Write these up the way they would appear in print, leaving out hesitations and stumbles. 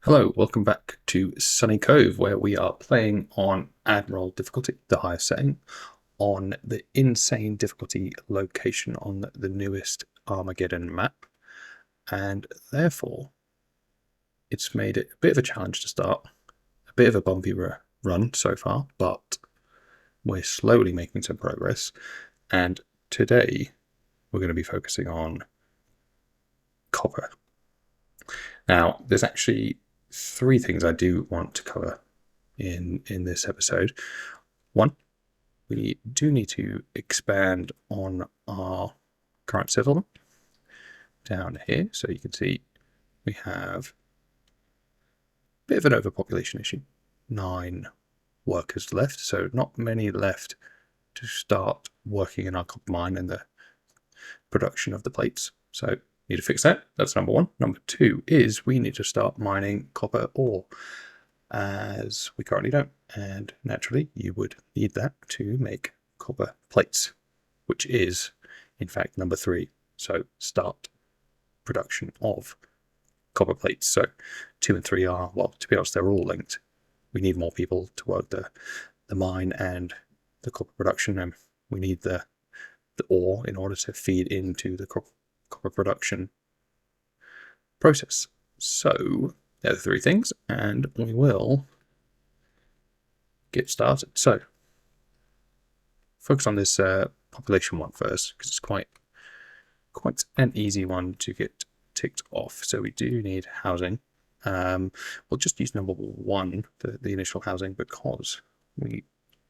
Hello, welcome back to Sunny Cove, where we are playing on Admiral difficulty, the highest setting, on the Insane difficulty location on the newest Armageddon map, and therefore it's made it a bit of a challenge to start, a bit of a bumpy run so far, but we're slowly making some progress, and today we're going to be focusing on copper. Now, there's actually three things I do want to cover in this episode. One, we do need to expand on our current settlement down here. So you can see we have a bit of an overpopulation issue. 9 workers left, so not many left to start working in our copper mine and the production of the plates. So need to fix that. That's number one. Number two is we need to start mining copper ore, as we currently don't. And naturally, you would need that to make copper plates, which is, in fact, number three. So start production of copper plates. So 2 and 3 are, well, to be honest, they're all linked. We need more people to work the mine and the copper production, and we need the ore in order to feed into the copper production process. So there are the three things, and we will get started. So focus on this population one first, because it's quite an easy one to get ticked off. So we do need housing. We'll just use number one, the initial housing, because we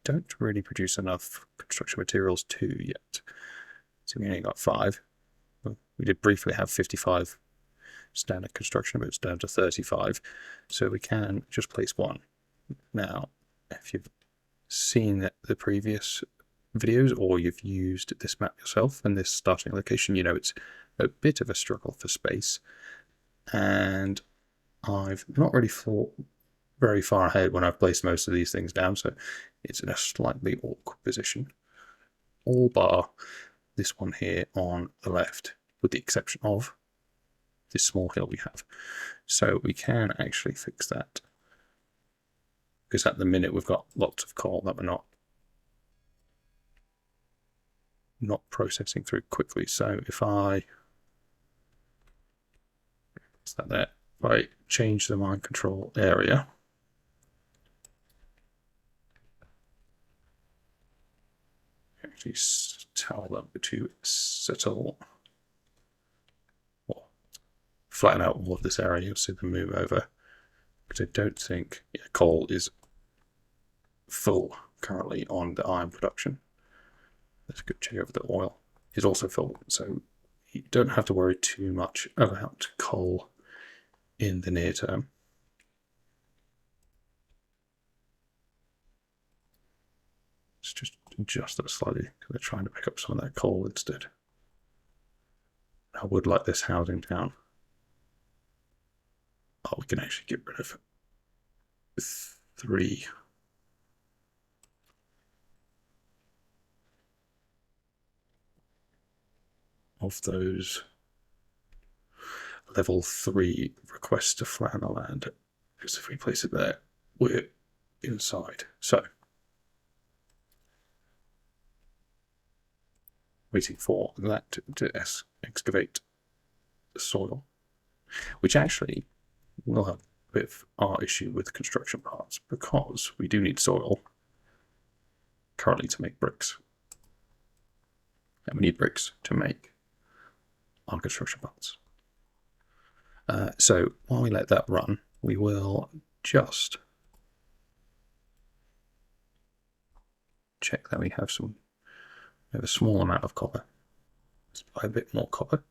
don't really produce enough construction materials 2 yet. So we only got 5. We did briefly have 55 standard construction, but it's down to 35. So we can just place 1. Now, if you've seen the previous videos or you've used this map yourself and this starting location, you know it's a bit of a struggle for space. And I've not really thought very far ahead when I've placed most of these things down, so it's in a slightly awkward position. All bar this one here on the left, with the exception of this small hill we have. So we can actually fix that, because at the minute we've got lots of coal that we're not processing through quickly. So if I change the mine control area, actually tell them to settle or flatten out all of this area. You'll see them move over, because I don't think coal is full currently on the iron production. Let's go check over the oil. Is also full, so you don't have to worry too much about coal in the near term. Let's just adjust that slightly, because we're trying to pick up some of that coal instead. I would like this housing down. Oh, we can actually get rid of 3. Of those level 3 requests to flatten the land, because if we place it there, we're inside. So waiting for that to excavate the soil, which actually will have a bit of our issue with construction parts, because we do need soil currently to make bricks, and we need bricks to make our construction parts. So while we let that run, we will just check that we have a small amount of copper. Let's buy a bit more copper.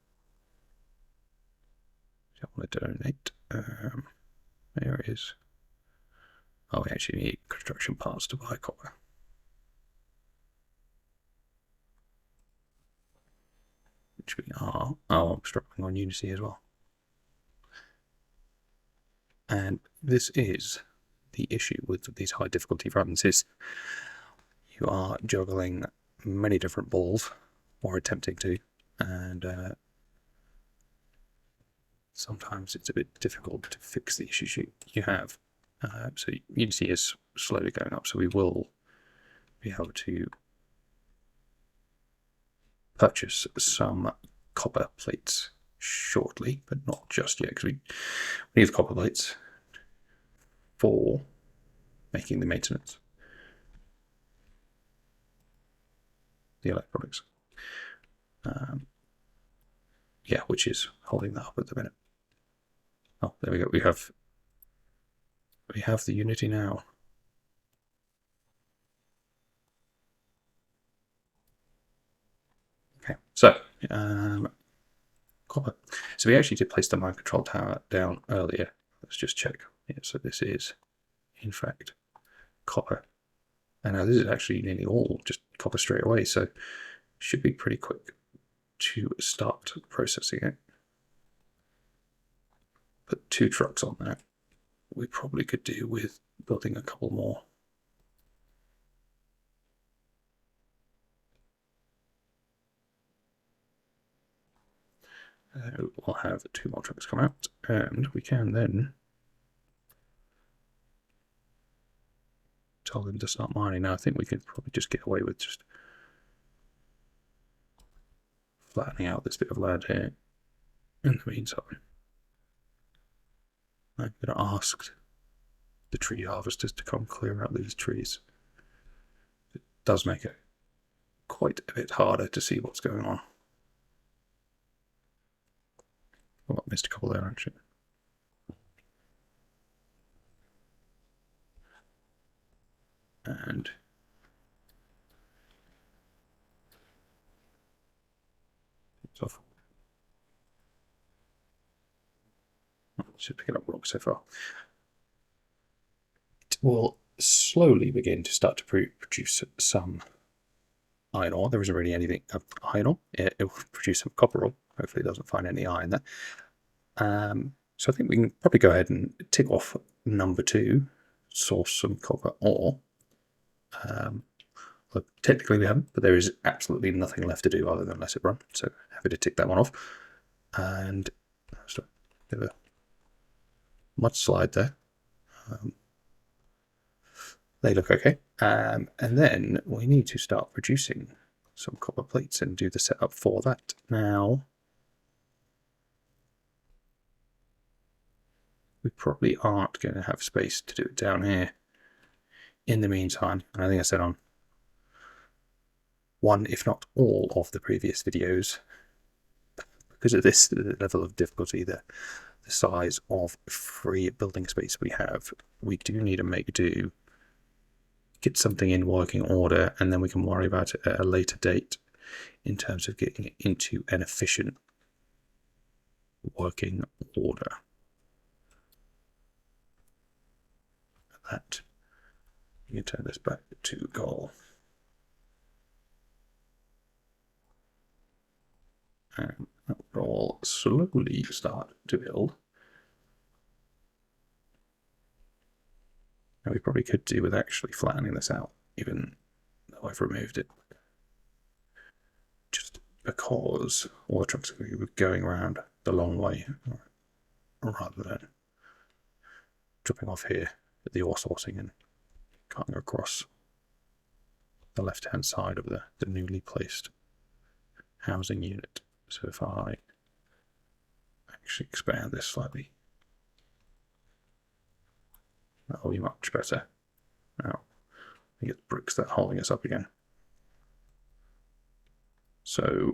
Don't want to donate. There it is. Oh, we actually need construction parts to buy copper. Which we are. Oh, I'm struggling on Unity as well. And this is the issue with these high difficulty runs, is you are juggling many different balls, or attempting to, and sometimes it's a bit difficult to fix the issues you have. So Unity is slowly going up, so we will be able to purchase some copper plates shortly, but not just yet, because we need the copper plates for making the maintenance, the electronics. Yeah, which is holding that up at the minute. Oh, there we go. We have the Unity now. Okay, so copper. So we actually did place the mind control tower down earlier. Let's just check. Yeah, so this is, in fact, copper. And now this is actually nearly all just copper straight away, so it should be pretty quick to start processing it. Put 2 trucks on that. We probably could do with building a couple more. We'll have 2 more trucks come out, and we can then tell them to start mining. Now I think we could probably just get away with just flattening out this bit of land here in the meantime. I'm going to ask the tree harvesters to come clear out these trees. It does make it quite a bit harder to see what's going on. Oh, I missed a couple there actually. And it's off. Should pick it up wrong so far. It will slowly begin to start to produce some iron ore. There isn't really anything of iron ore. It will produce some copper ore. Hopefully it doesn't find any iron there. So I think we can probably go ahead and tick off number 2, source some copper ore. Well, technically we haven't, but there is absolutely nothing left to do other than let it run. So happy to tick that one off. And just a bit of a mud slide there. They look okay. And then we need to start producing some copper plates and do the setup for that. Now, we probably aren't going to have space to do it down here. In the meantime, and I think I said on one, if not all, of the previous videos, because of this level of difficulty, the size of free building space we have, we do need to make do, get something in working order, and then we can worry about it at a later date in terms of getting it into an efficient working order. That, you can turn this back to goal. And that will all slowly start to build. Now we probably could do with actually flattening this out, even though I've removed it. Just because all the trucks are going around the long way, rather than dropping off here at the ore sorting and going across the left-hand side of the newly placed housing unit. So if I actually expand this slightly, that'll be much better. Now, I think it's bricks that are holding us up again. So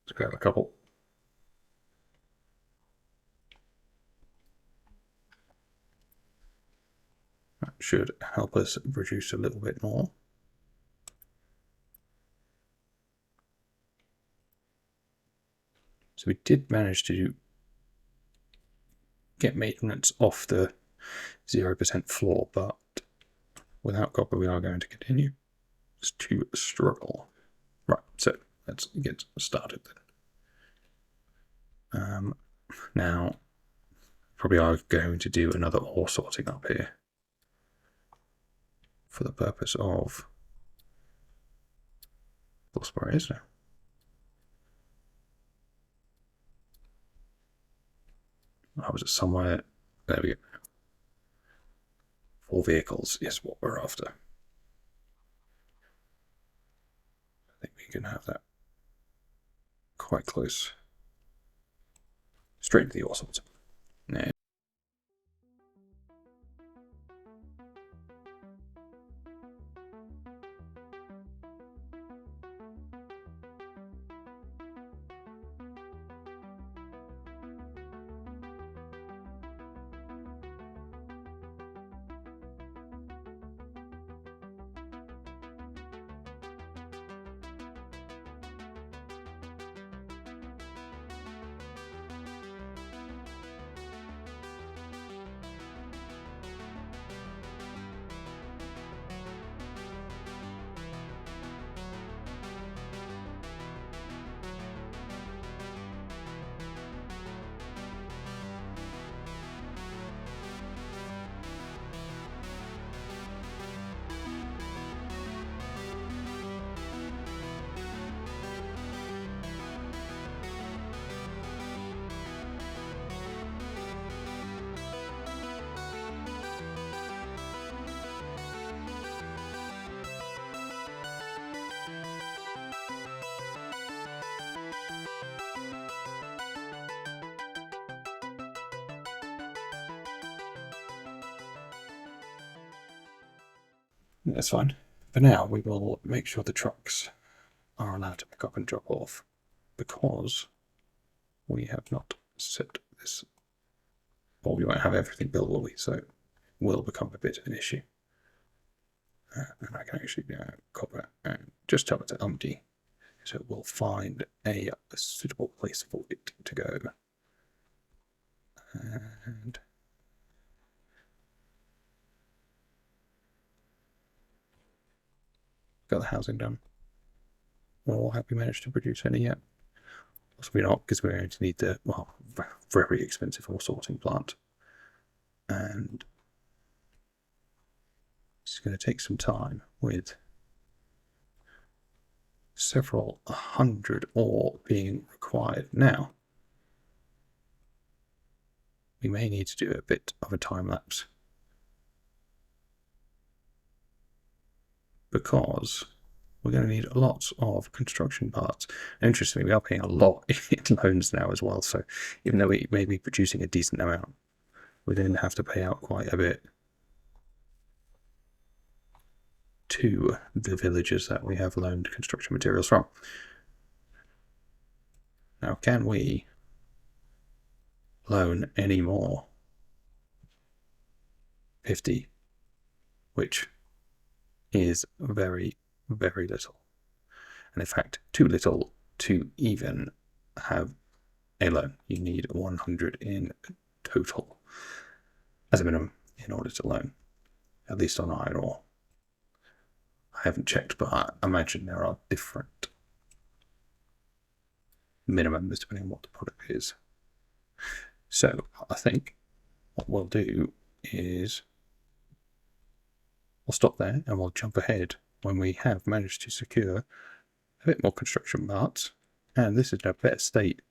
let's grab a couple. That should help us produce a little bit more. So we did manage to get maintenance off the 0% floor, but without copper we are going to continue to struggle. Right, so let's get started then. Now, probably are going to do another ore sorting up here for the purpose of where it is now. I was somewhere. There we go. 4 vehicles is what we're after. I think we can have that quite close. Straight into the ore sorter. Yeah. That's fine. For now, we will make sure the trucks are allowed to pick up and drop off, because we have not set this. Well, we won't have everything built, will we? So it will become a bit of an issue. And I can actually copper and just tell it to empty, so we'll find a suitable place for it to go. And got the housing done. Or have we managed to produce any yet? Possibly not, because we're going to need the, well, very expensive ore sorting plant. And it's going to take some time with several 100 ore being required. Now, we may need to do a bit of a time lapse, because we're going to need lots of construction parts. And interestingly, we are paying a lot in loans now as well. So even though we may be producing a decent amount, we then have to pay out quite a bit to the villagers that we have loaned construction materials from. Now, can we loan any more? 50, which is very, very little. And in fact, too little to even have a loan. You need 100 in total as a minimum in order to loan, at least on iron ore. I haven't checked, but I imagine there are different minimums depending on what the product is. So I think what we'll do is we'll stop there and we'll jump ahead when we have managed to secure a bit more construction parts, and this is in a better state.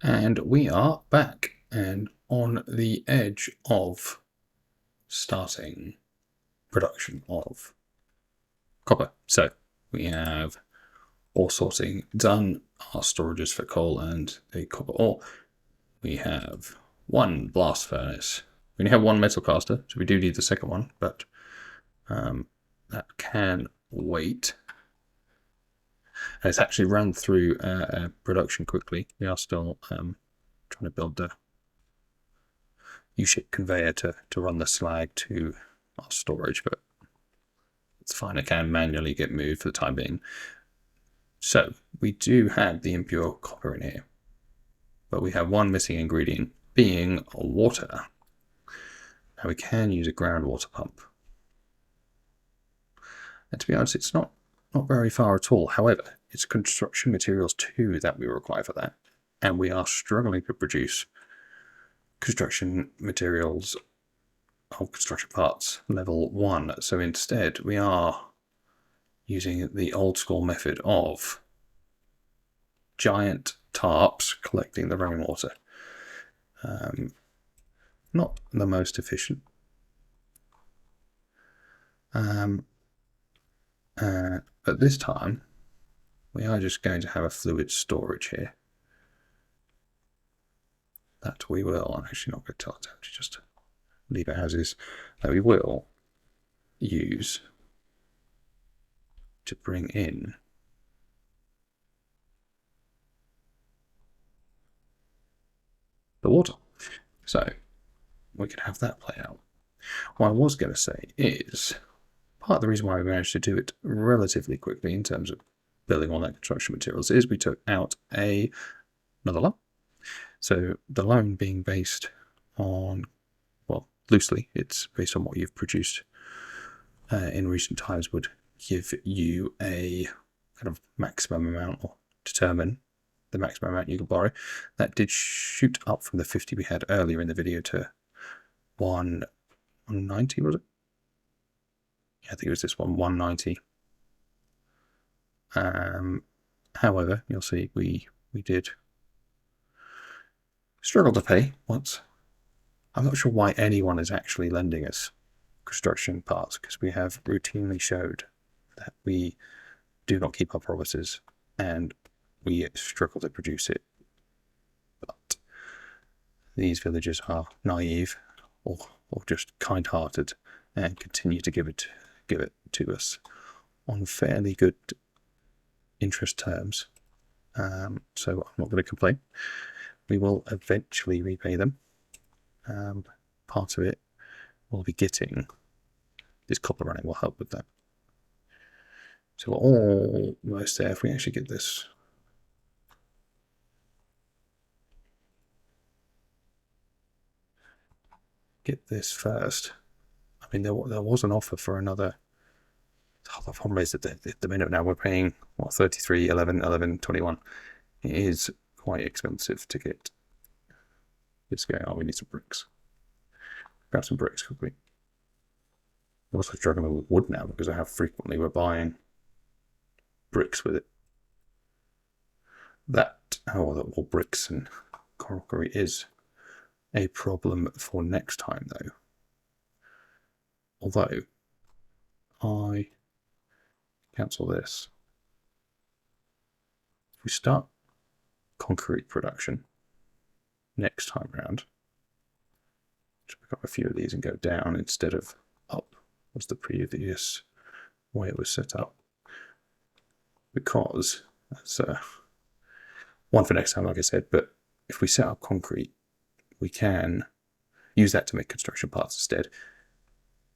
And we are back and on the edge of starting production of copper. So we have ore sorting done, our storages for coal and the copper ore. We have one blast furnace. We only have one metal caster, so we do need the second one, but that can wait. And it's actually run through production quickly. We are still trying to build the U-shaped conveyor to run the slag to our storage, but it's fine. It can manually get moved for the time being. So we do have the impure copper in here, but we have one missing ingredient, being water. Now we can use a groundwater pump. And to be honest, it's not very far at all. However, it's construction materials too that we require for that. And we are struggling to produce construction materials of construction parts level 1. So instead, we are using the old school method of giant tarps collecting the rainwater. Not the most efficient. But this time, we are just going to have a fluid storage here. That we will. I'm actually not going to tell it to just leave it as is. That we will use to bring in the water. So we can have that play out. What I was going to say is part of the reason why we managed to do it relatively quickly in terms of building all that construction materials is we took out another loan. So the loan being based on, well, loosely, it's based on what you've produced in recent times would give you a kind of maximum amount or determine the maximum amount you can borrow. That did shoot up from the 50 we had earlier in the video to 190, was it? Yeah, I think it was this one, 190. However, you'll see we did struggle to pay once. I'm not sure why anyone is actually lending us construction parts, because we have routinely showed that we do not keep our promises and we struggle to produce it. But these villagers are naive or just kind-hearted and continue to give it to us on fairly good interest terms. So I'm not going to complain. We will eventually repay them. Part of it we'll be getting this copper running will help with that. So we're almost there. If we actually get this first. I mean, there was an offer for another. The problem is that at the minute now we're paying what 33, 11, 11, 21. It is quite expensive to get this going. Oh, we need some bricks. Grab some bricks quickly. I'm also struggling with wood now because of how frequently we're buying bricks with it. That all bricks and crockery is a problem for next time though. Although I cancel this. If we start concrete production next time round, just pick up a few of these and go down instead of up was the previous way it was set up, because that's one for next time, like I said. But if we set up concrete, we can use that to make construction parts instead,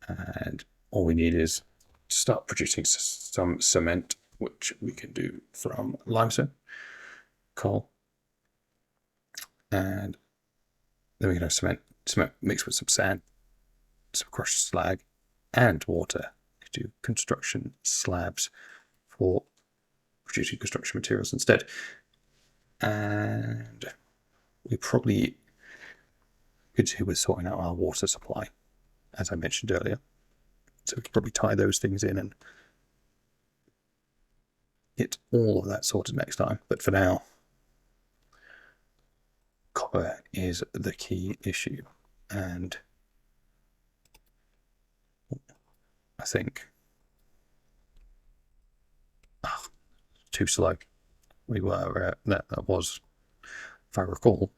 and all we need is to start producing some cement, which we can do from limestone, coal, and then we can have cement mixed with some sand, some crushed slag, and water to do construction slabs for producing construction materials instead. And we probably could do with sorting out our water supply, as I mentioned earlier. So we could probably tie those things in and get all of that sorted next time. But for now, copper is the key issue. And I think too slow. We were that was, if I recall,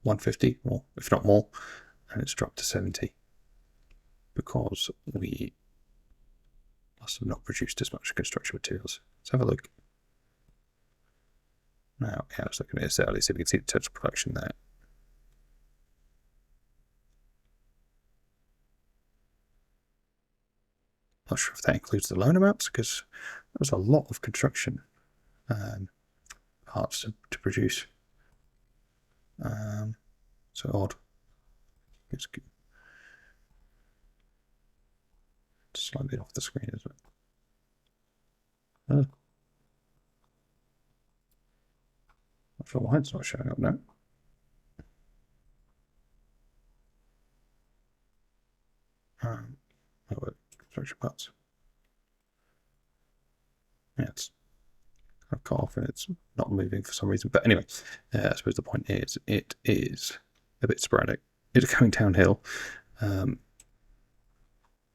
150 or if not more, and it's dropped to 70 because we must have not produced as much construction materials. Let's have a look. Now, yeah, I was looking at this earlier, so we can see the total production there. Not sure if that includes the loan amounts, because there was a lot of construction parts to produce. So odd. It's slightly off the screen, isn't it? Not sure why it's not showing up now. Construction parts. Yeah, it's cut off and it's not moving for some reason. But anyway, I suppose the point is it is a bit sporadic. It's going downhill.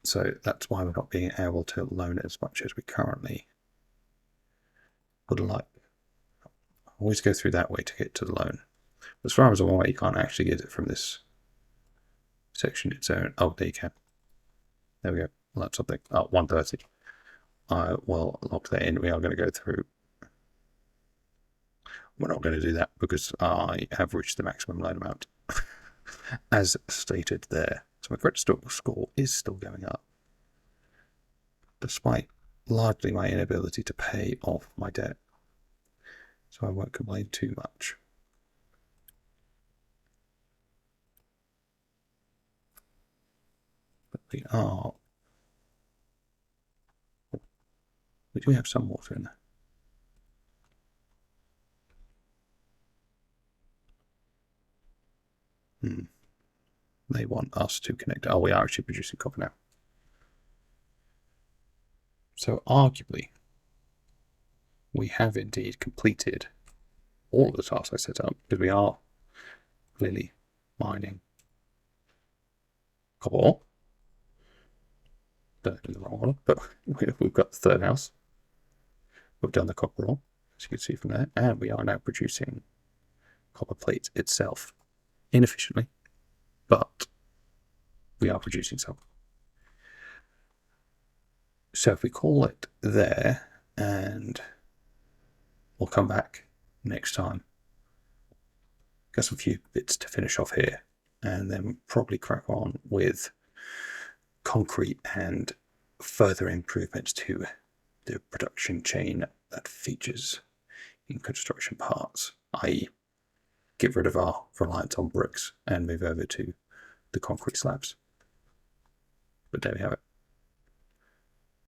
So that's why we're not being able to loan it as much as we currently would like. I always go through that way to get to the loan. As far as I'm aware, you can't actually get it from this section its own. Oh, there you can. There we go. Well, that's something. Oh, 130. I will lock that in. We are going to go through. We're not going to do that because I have reached the maximum loan amount as stated there. So my credit score is still going up, despite largely my inability to pay off my debt. So I won't complain too much. But we do have some water in there. They want us to connect. Oh, we are actually producing copper now. So arguably, we have indeed completed all of the tasks I set up, because we are clearly mining copper ore. Don't do the wrong order, but we've got the third house. We've done the copper ore, as you can see from there, and we are now producing copper plate itself inefficiently, but we are producing some. So if we call it there, and we'll come back next time. Got some few bits to finish off here, and then probably crack on with concrete and further improvements to the production chain that features in construction parts, i.e. get rid of our reliance on bricks and move over to the concrete slabs. But there we have it.